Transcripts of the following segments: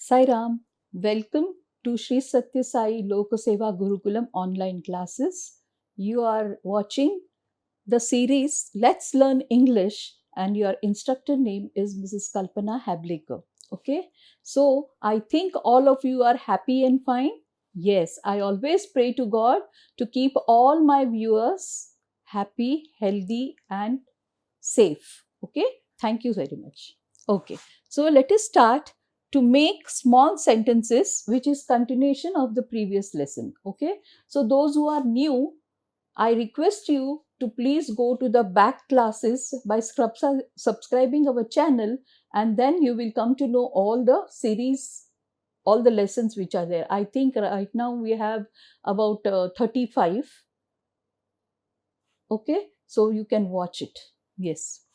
Sai Ram, welcome to Sri Satya Sai Lokaseva Gurukulam online classes. You are watching the series Let's Learn English, and your instructor name is Mrs. Kalpana Hablekar. Okay, so I think all of you are happy and fine. Yes, I always pray to God to keep all my viewers happy, healthy, and safe. Okay, thank you very much. Okay, so let us start to make small sentences, which is continuation of the previous lesson. Okay, so those who are new, I request you to please go to the back classes by subscribing our channel, and then you will come to know all the series, all the lessons which are there. I think right now we have about 35. Okay, so you can watch it. Yes.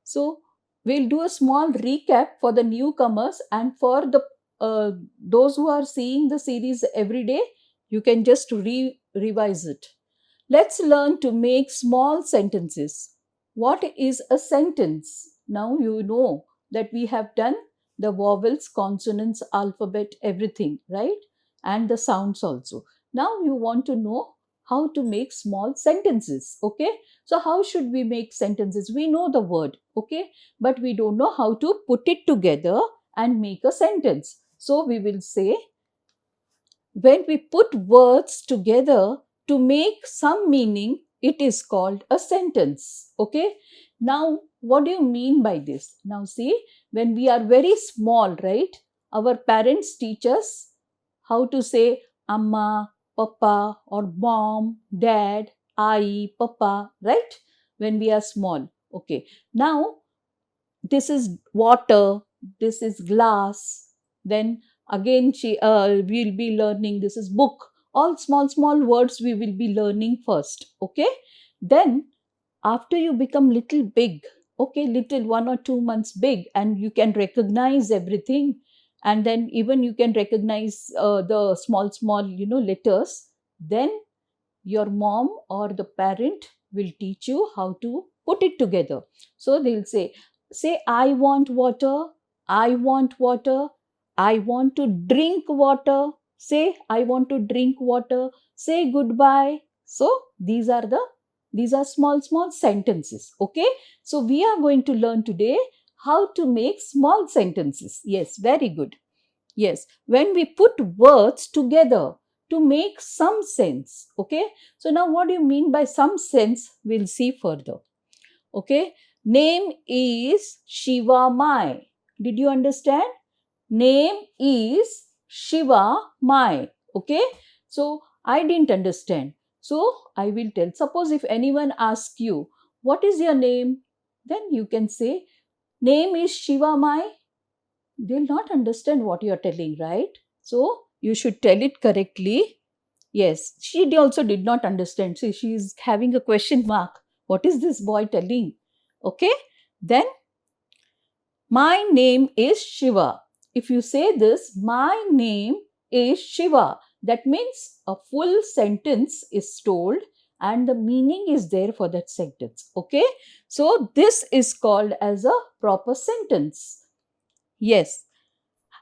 So we'll do a small recap for the newcomers, and for the those who are seeing the series every day, you can just revise it. Let's learn to make small sentences. What is a sentence? Now you know that we have done the vowels, consonants, alphabet, everything, right? And the sounds also. Now you want to know how to make small sentences, okay? So how should we make sentences? We know the word, okay? But we don't know how to put it together and make a sentence. So we will say, when we put words together to make some meaning, it is called a sentence. Okay. Now, what do you mean by this? Now, see, when we are very small, right? Our parents teach us how to say amma, papa, or mom, dad, I, papa, right? When we are small. Okay. Now, this is water, this is glass, then again we'll be learning this is book. All small words we will be learning first. Okay, then after you become little big, okay, little 1 or 2 months big, and you can recognize everything, and then even you can recognize the small letters, then your mom or the parent will teach you how to put it together. So they'll say I want water, I want water, I want to drink water, say I want to drink water, say goodbye. So these are small sentences. Okay, so we are going to learn today how to make small sentences. Yes, very good. Yes, when we put words together to make some sense. Okay, so now what do you mean by some sense? We'll see further. Okay, name is Shiva Mai. Did you understand? Name is Shiva Mai. Okay, so I didn't understand. So I will tell. Suppose if anyone asks you, what is your name? Then you can say, name is Shiva Mai. They'll not understand what you're telling, right? So you should tell it correctly. Yes, she also did not understand. See, she is having a question mark. What is this boy telling? Okay, then my name is Shiva. If you say this, my name is Shiva, that means a full sentence is told and the meaning is there for that sentence. Okay, so this is called as a proper sentence. Yes.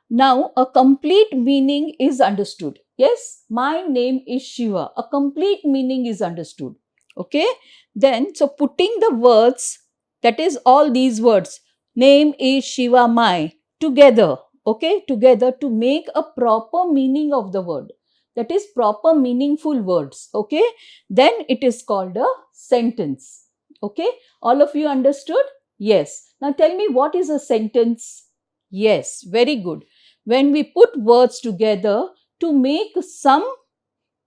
Now, a complete meaning is understood. Yes, my name is Shiva. A complete meaning is understood. Okay. Then, so putting the words, that is all these words, name is Shiva Mai, together. Okay, together to make a proper meaning of the word. That is proper meaningful words. Okay. Then it is called a sentence. Okay. All of you understood? Yes. Now tell me, what is a sentence? Yes, very good. When we put words together to make some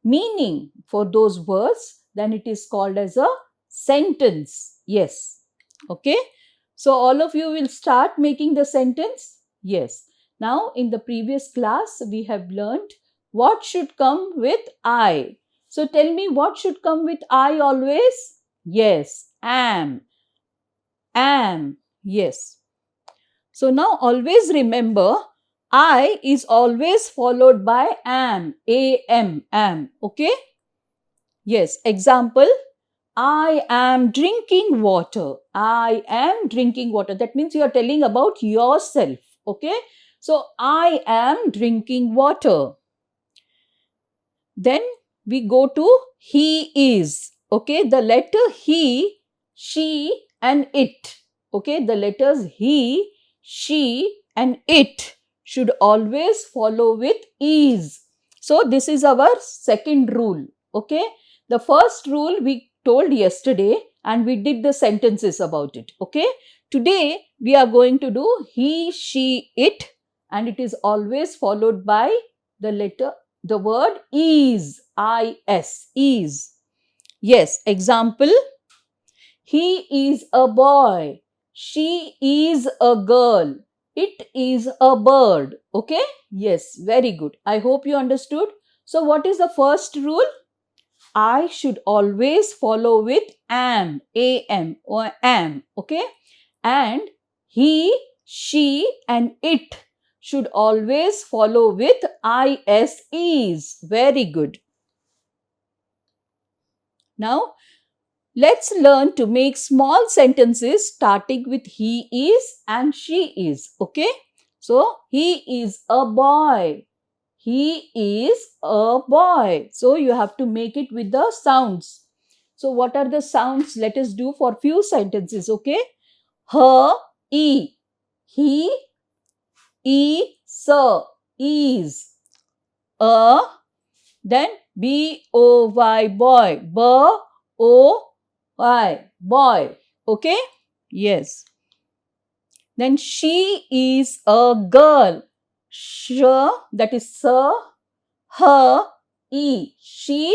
meaning for those words, then it is called as a sentence. Yes. Okay. So all of you will start making the sentence. Yes. Now in the previous class, we have learned what should come with I. So tell me, what should come with I always? Yes. Am. Am. Yes. So now always remember, I is always followed by am, am, okay? Yes, example, I am drinking water. I am drinking water. That means you are telling about yourself, okay? So I am drinking water. Then we go to he is. Okay, the letter he, she and it. Okay, the letters he, she and it should always follow with is. So this is our second rule. Okay, the first rule we told yesterday and we did the sentences about it. Okay, today we are going to do he, she, it, and it is always followed by the word is, is. Yes, example, he is a boy, she is a girl, it is a bird. Okay, yes, very good. I hope you understood. So what is the first rule? I should always follow with am, or am. Okay, and he, she and it should always follow with is. Very good. Now, let's learn to make small sentences starting with he is and she is. Okay, so he is a boy. He is a boy. So you have to make it with the sounds. So what are the sounds? Let us do for few sentences. Okay, her, e, he, sir, is, a, then boy, boy, boy, boy. Okay, yes. Then she is a girl. Sh, that is sir, her, e, she,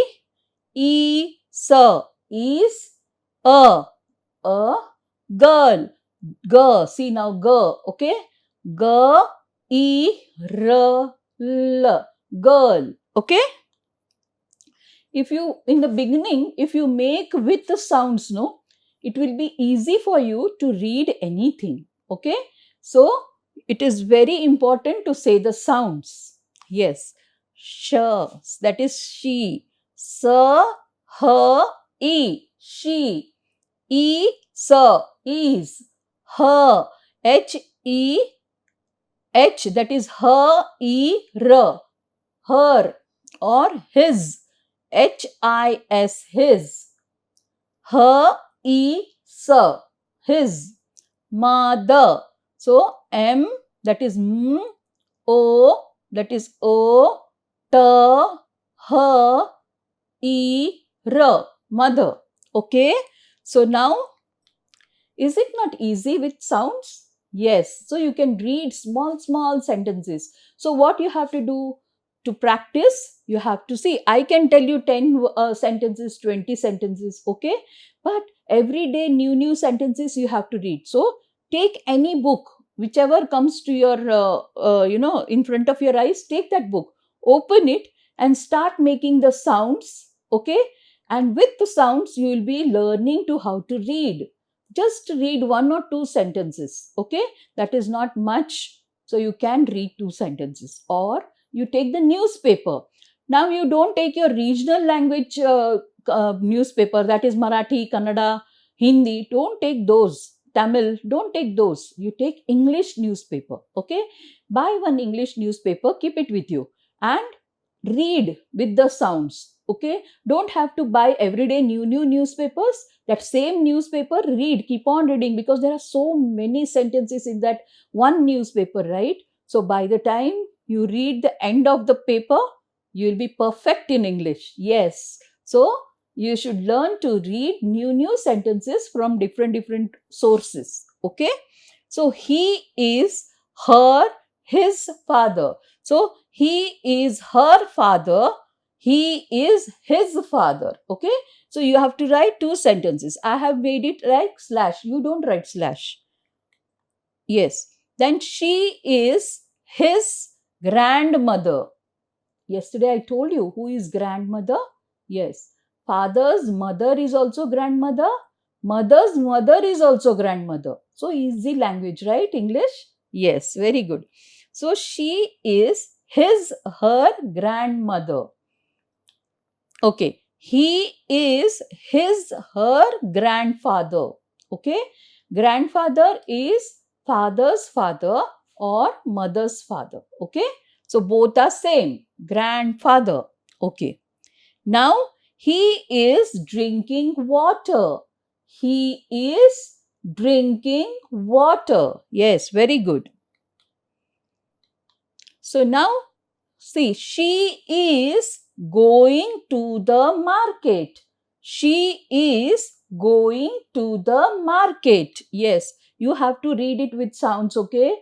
sir, is a girl. G, see now g, okay, g, l, girl. Okay, if you in the beginning, if you make with the sounds, no, it will be easy for you to read anything. Okay, so it is very important to say the sounds. Yes, sh, that is she, sir, her, e, she, sir, is, her, h, that is her, her, or his, his, her, sir, his, mother. So m, that is m, o, that is o, t, her, mother. Okay, so now, is it not easy with sounds? Yes, so you can read small sentences. So what you have to do to practice? You have to see, I can tell you 10 sentences, 20 sentences, okay? But every day new sentences you have to read. So take any book, whichever comes to your, in front of your eyes, take that book, open it and start making the sounds, okay? And with the sounds, you will be learning to how to read. Just read 1 or 2 sentences, okay? That is not much. So you can read 2 sentences, or you take the newspaper. Now you don't take your regional language newspaper, that is Marathi, Kannada, Hindi. Don't take those. Tamil, don't take those. You take English newspaper, okay? Buy one English newspaper, keep it with you and read with the sounds, okay? Don't have to buy everyday new newspapers. That same newspaper, read, keep on reading, because there are so many sentences in that one newspaper, right? So by the time you read the end of the paper, you will be perfect in English. Yes. So you should learn to read new sentences from different sources. Okay. So he is her, his father. So he is her father. He is his father. Okay. So you have to write 2 sentences. I have made it like slash. You don't write slash. Yes. Then she is his grandmother. Yesterday I told you who is grandmother. Yes. Father's mother is also grandmother. Mother's mother is also grandmother. So easy language, right? English? Yes, very good. So she is her grandmother. Okay. He is her grandfather. Okay. Grandfather is father's father. or mother's father. Okay, so both are same, grandfather. Okay, now he is drinking water. He is drinking water. Yes, very good. So now see, she is going to the market. She is going to the market. Yes, you have to read it with sounds, okay?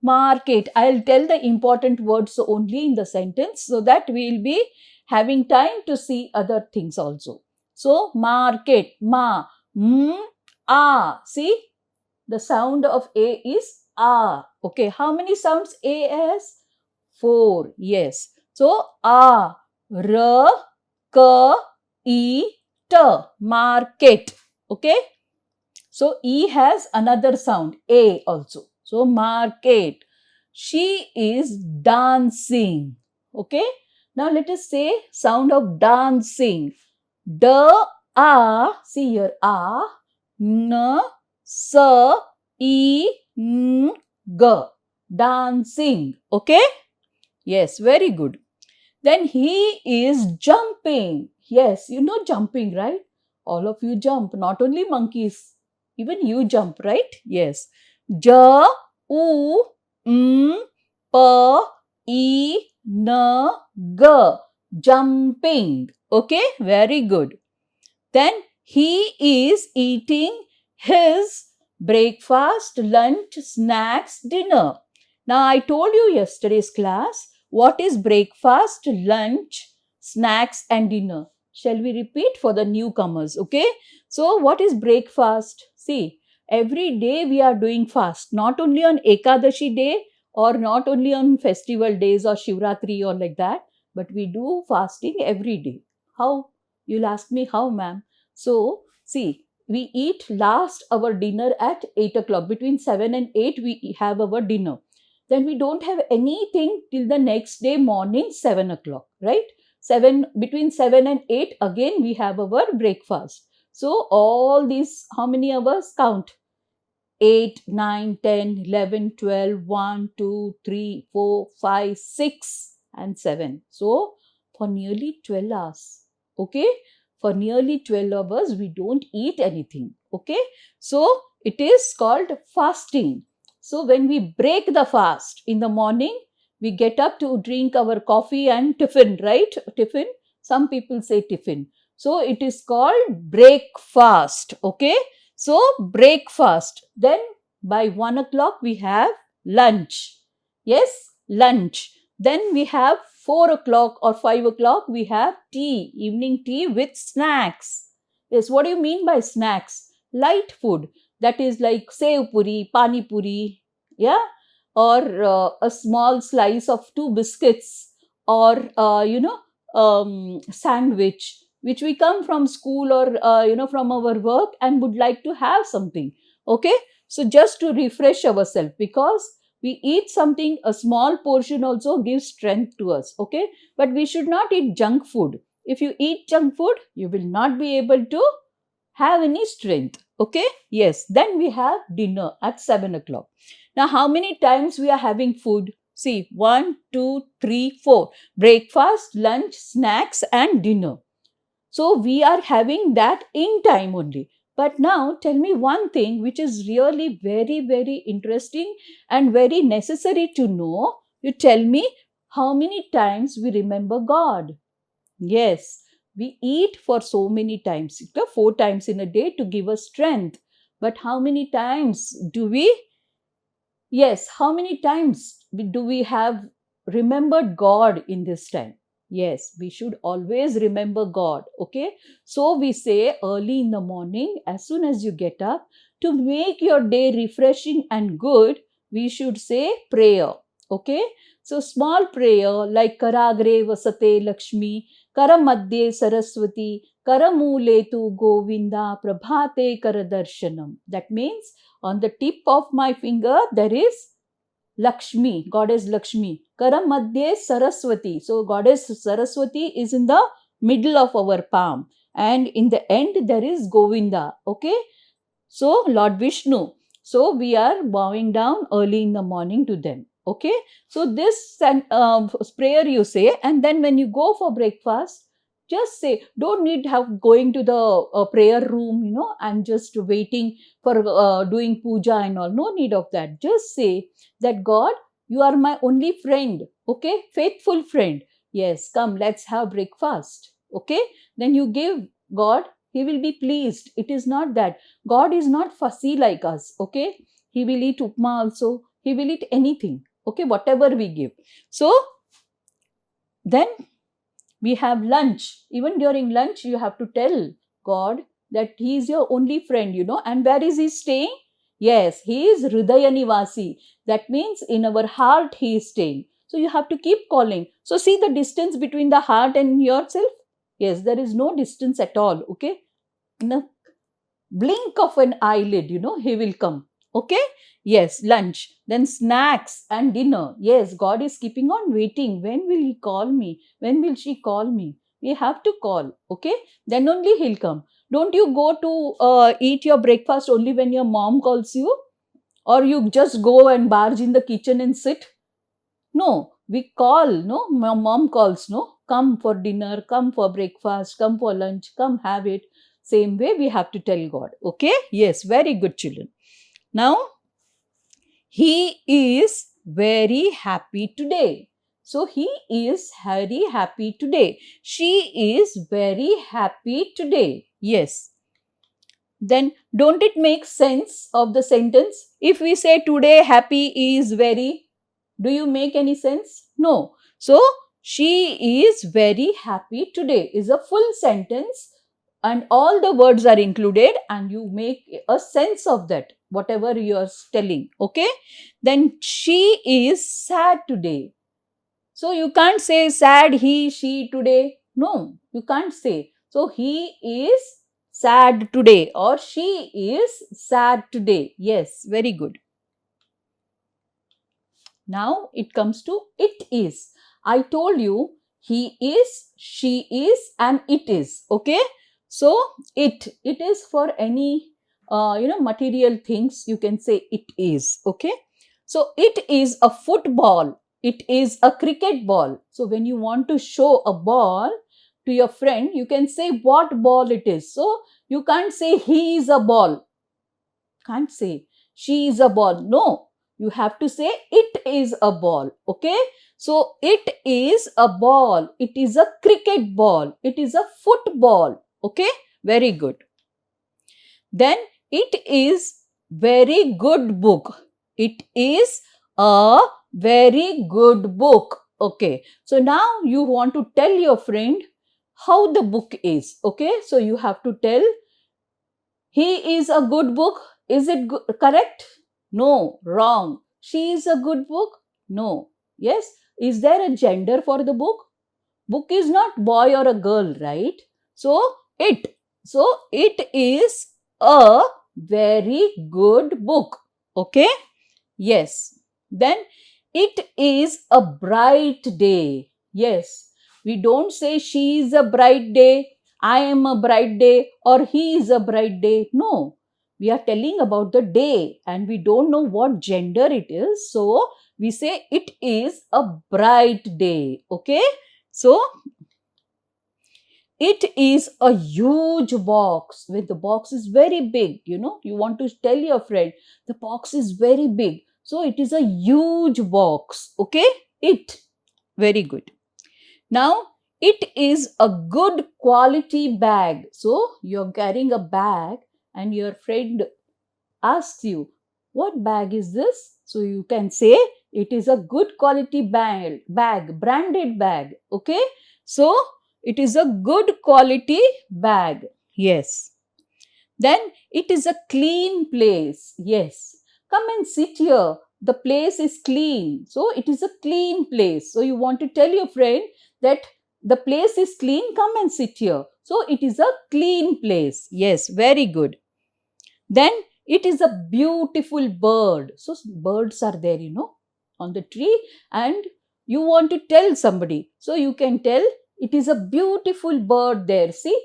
Market. I'll tell the important words only in the sentence so that we'll be having time to see other things also. So, market, ma, a. See, the sound of a is a. Okay, how many sounds a has? 4. Yes. So, a, r, k, e, t. Market. Okay. So, E has another sound, A also. So, market. She is dancing. Okay. Now, let us say sound of dancing. D, A, see here, A, N, S, E, N, G. Dancing. Okay. Yes, very good. Then he is jumping. Yes, you know jumping, right? All of you jump, not only monkeys. Even you jump, right? Yes. J, U, M, P, E, N, G. Jumping. Okay, very good. Then he is eating his breakfast, lunch, snacks, dinner. Now, I told you yesterday's class what is breakfast, lunch, snacks, and dinner. Shall we repeat for the newcomers? Okay. So, what is breakfast? See, every day we are doing fast, not only on Ekadashi day or not only on festival days or Shivratri or like that, but we do fasting every day. How? You'll ask me, how, ma'am? So, see, we eat last our dinner at 8 o'clock. Between 7 and 8, we have our dinner. Then we don't have anything till the next day morning, 7 o'clock, right? Between 7 and 8, again we have our breakfast. So, all these, how many hours? Count. 8, 9, 10, 11, 12, 1, 2, 3, 4, 5, 6 and 7. So, for nearly 12 hours. Okay? For nearly 12 hours, we don't eat anything. Okay? So, it is called fasting. So, when we break the fast in the morning, we get up to drink our coffee and tiffin, right? Tiffin. Some people say tiffin. So, it is called breakfast. Okay? So, breakfast. Then by 1 o'clock, we have lunch. Yes, lunch. Then we have 4 o'clock or 5 o'clock, we have tea, evening tea with snacks. Yes, what do you mean by snacks? Light food. That is like sev puri, pani puri, yeah, or a small slice of 2 biscuits, or sandwich, which we come from school or from our work and would like to have something. Okay, so just to refresh ourselves, because we eat something, a small portion also gives strength to us. Okay, but we should not eat junk food. If you eat junk food, you will not be able to have any strength. Okay, yes. Then we have dinner at 7 o'clock. Now, how many times we are having food? See, 1, 2, 3, 4. Breakfast, lunch, snacks, and dinner. So, we are having that in time only. But now, tell me one thing which is really very, very interesting and very necessary to know. You tell me how many times we remember God. Yes, we eat for so many times, 4 times in a day to give us strength. But how many times do we? Yes, how many times do we have remembered God in this time? Yes, we should always remember God. Okay, so we say early in the morning, as soon as you get up, to make your day refreshing and good, we should say prayer. Okay, so small prayer like Karagre Vasate Lakshmi, Karamadye Saraswati, Karamule tu Govinda, Prabhate Karadarshanam. That means on the tip of my finger there is Lakshmi, goddess Lakshmi. Karam Madhye Saraswati. So goddess Saraswati is in the middle of our palm. And in the end there is Govinda. Okay. So Lord Vishnu. So we are bowing down early in the morning to them. Okay. So this prayer you say, and then when you go for breakfast, just say, don't need have going to the prayer room, and just waiting for doing puja and all. No need of that. Just say that God, you are my only friend. Okay. Faithful friend. Yes. Come, let's have breakfast. Okay. Then you give God, he will be pleased. It is not that. God is not fussy like us. Okay. He will eat upma also. He will eat anything. Okay. Whatever we give. So then we have lunch. Even during lunch, you have to tell God that he is your only friend, and where is he staying? Yes, he is Hridaya Nivasi. That means in our heart he is staying. So you have to keep calling. So see the distance between the heart and yourself? Yes, there is no distance at all. Okay. In a blink of an eyelid, he will come. Okay. Yes, lunch, then snacks and dinner. Yes, God is keeping on waiting. When will he call me? When will she call me? We have to call. Okay. Then only he'll come. Don't you go to eat your breakfast only when your mom calls you, or you just go and barge in the kitchen and sit? No, we call. No, my mom calls. No, come for dinner, come for breakfast, come for lunch, come have it. Same way we have to tell God. Okay. Yes, very good, children. Now he is very happy today. So he is very happy today. She is very happy today. Yes. Then don't it make sense of the sentence? If we say today happy is very, do you make any sense? No. So she is very happy today is a full sentence, and all the words are included, and you make a sense of that, whatever you are telling. Okay. Then she is sad today. So you can't say sad he, she today. No, you can't say. So he is sad today or she is sad today. Yes, very good. Now it comes to it is. I told you he is, she is, and it is. Okay. So it is for any material things. You can say it is. Okay. So it is a football. It is a cricket ball. So when you want to show a ball to your friend, you can say what ball it is. So you can't say he is a ball. Can't say she is a ball. No, you have to say it is a ball. Okay. So it is a ball. It is a cricket ball. It is a football. Okay. Very good. Then it is very good book. It is a very good book. Okay. So now you want to tell your friend how the book is. Okay. So you have to tell he is a good book. Is it correct? No, wrong. She is a good book? No. Yes. Is there a gender for the book? Book is not boy or a girl, right? So it is a very good book. Okay. Yes. Then it is a bright day. Yes. We don't say she is a bright day, I am a bright day, or he is a bright day. No. We are telling about the day and we don't know what gender it is. So we say it is a bright day. Okay. So it is a huge box. When the box is very big, you want to tell your friend the box is very big. So it is a huge box. Okay. It. Very good. Now it is a good quality bag. So you're carrying a bag and your friend asks you, what bag is this? So you can say it is a good quality bag, branded bag. Okay. So it is a good quality bag. Yes. Then it is a clean place. Yes. Come and sit here. The place is clean. So it is a clean place. So you want to tell your friend that the place is clean. Come and sit here. So it is a clean place. Yes. Very good. Then it is a beautiful bird. So birds are there, on the tree, and you want to tell somebody. So you can tell it is a beautiful bird there. See?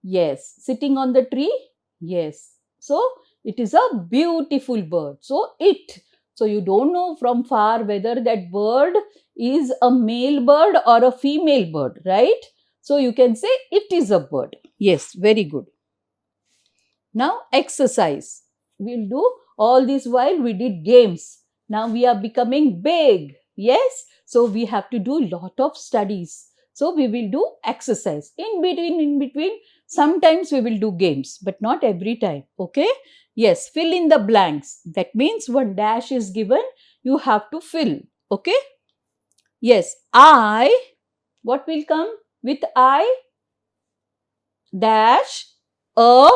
Yes. Sitting on the tree? Yes. So It is a beautiful bird. So it. So you don't know from far whether that bird is a male bird or a female bird, right? So you can say it is a bird. Yes, very good. Now exercise. We'll do all this while we did games. Now we are becoming big. Yes. So we have to do lot of studies. So we will do exercise. In between, sometimes we will do games, but not every time. Okay. Yes. Fill in the blanks. That means one dash is given. You have to fill. Okay. Yes. What will come with I? Dash a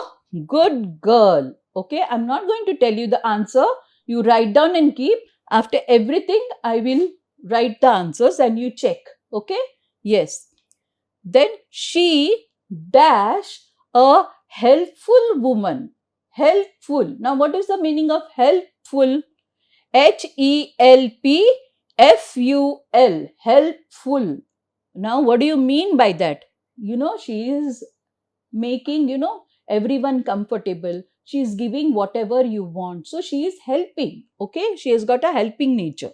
good girl. Okay, I'm not going to tell you the answer. You write down and keep. After everything, I will write the answers and you check. Okay, yes. Then she dash a helpful woman. Helpful. Now, what is the meaning of helpful? HELPFUL. Helpful. Now, what do you mean by that? She is making everyone comfortable. She is giving whatever you want, so she is helping. Okay, she has got a helping nature.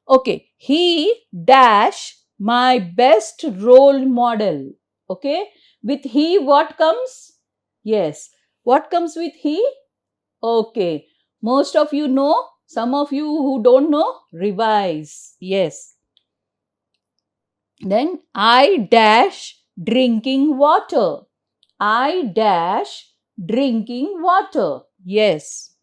Okay, he dash my best role model. Okay, with he what comes? Yes, what comes with he? Okay, most of you know, some of you who don't know, revise. Yes. Then I dash drinking water. I dash drinking water. Yes.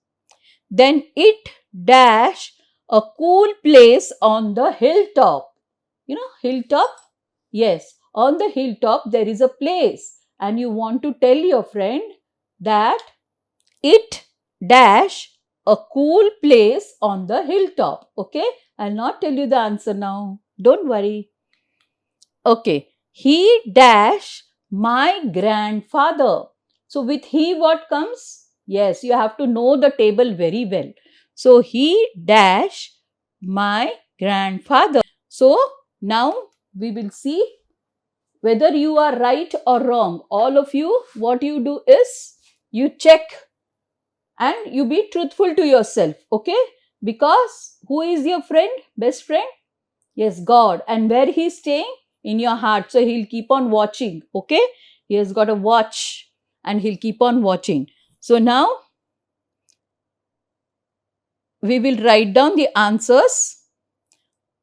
Then it dash a cool place on the hilltop. Hilltop? Yes. On the hilltop there is a place and you want to tell your friend that it dash a cool place on the hilltop. Okay. I'll not tell you the answer now. Don't worry. Okay. He dash my grandfather. So with he what comes? Yes, you have to know the table very well. So he dash my grandfather. So now we will see whether you are right or wrong. All of you, what you do is you check and you be truthful to yourself. Okay? Because who is your friend? Best friend? Yes, God. And where he is staying? In your heart. So he'll keep on watching. Okay? He has got a watch and he'll keep on watching. So now we will write down the answers.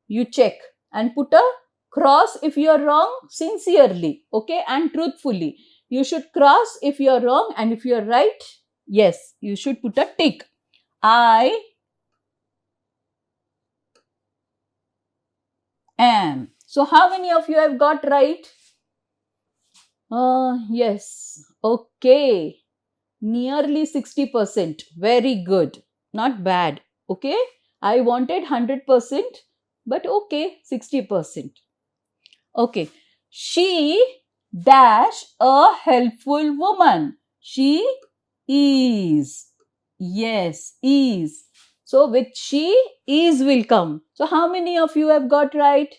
You check and put a cross if you are wrong sincerely. Okay? And truthfully. You should cross if you are wrong, and if you are right, yes, you should put a tick. I am. So how many of you have got right? Yes. Okay. Nearly 60%. Very good. Not bad. Okay. I wanted 100%, but okay, 60%. Okay. She dash a helpful woman. She is. Yes, is. So with she, is will come. So how many of you have got right?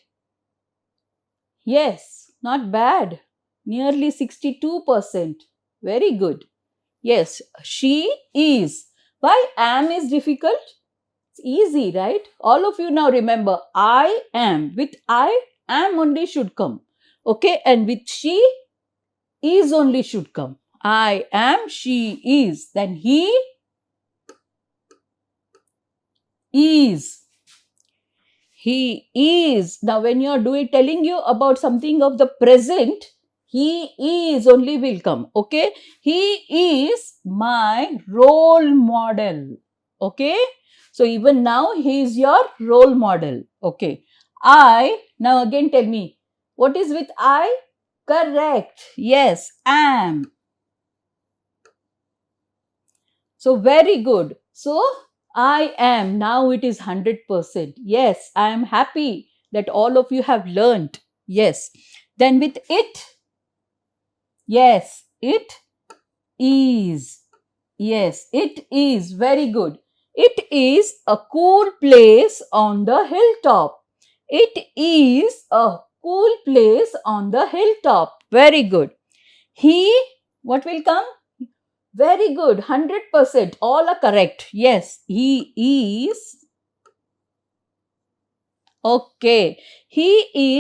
Yes, not bad. Nearly 62%. Very good. Yes, she is. Why am is difficult? It's easy, right? All of you now remember, I am. With I, am only should come. Okay, and with she, is only should come. I am, she is. Then he is. He is. Now, when you are telling you about something of the present, he is only will come. Okay. He is my role model. Okay. So, even now, he is your role model. Okay. Now again tell me, what is with I? Correct. Yes, am. So, very good. So, I am. Now it is 100%. Yes, I am happy that all of you have learned. Yes. Then with it. Yes, it is. Yes, it is. Very good. It is a cool place on the hilltop. It is a cool place on the hilltop. Very good. He, what will come? Very good. 100%. All are correct. Yes, he is. Okay. He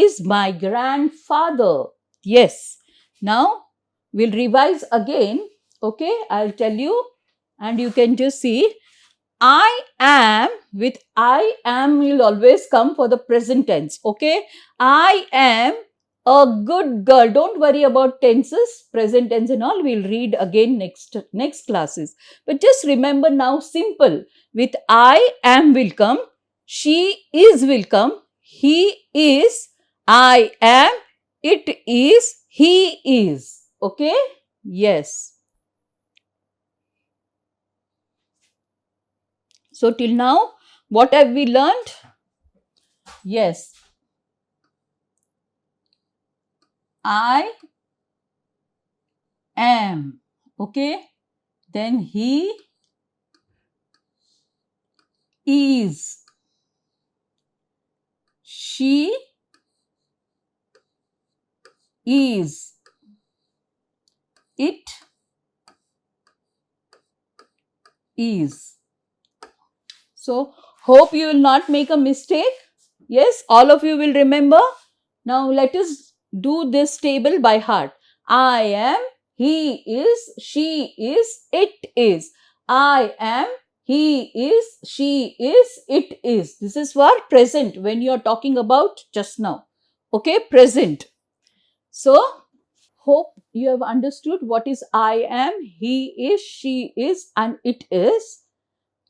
is my grandfather. Yes. Now we'll revise again. Okay. I'll tell you and you can just see. I am with I am will always come for the present tense. Okay. I am a good girl. Don't worry about tenses, present tense and all. We'll read again next classes. But just remember now simple. With I am will come. She is will come. He is. I am. It is. He is. Okay. Yes. So till now, what have we learned? Yes. I am. Okay. Then he is. She is. It is. So, hope you will not make a mistake. Yes, all of you will remember. Now, let us do this table by heart. I am, he is, she is, it is. I am, he is, she is, it is. This is for present when you are talking about just now. Okay, present. So, hope you have understood what is I am, he is, she is, and it is.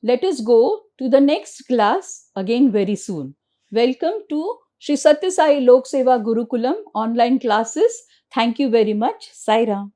Let us go to the next class again very soon. Welcome to Sri Sathya Sai Lok Seva Gurukulam online classes. Thank you very much. Sai Ram.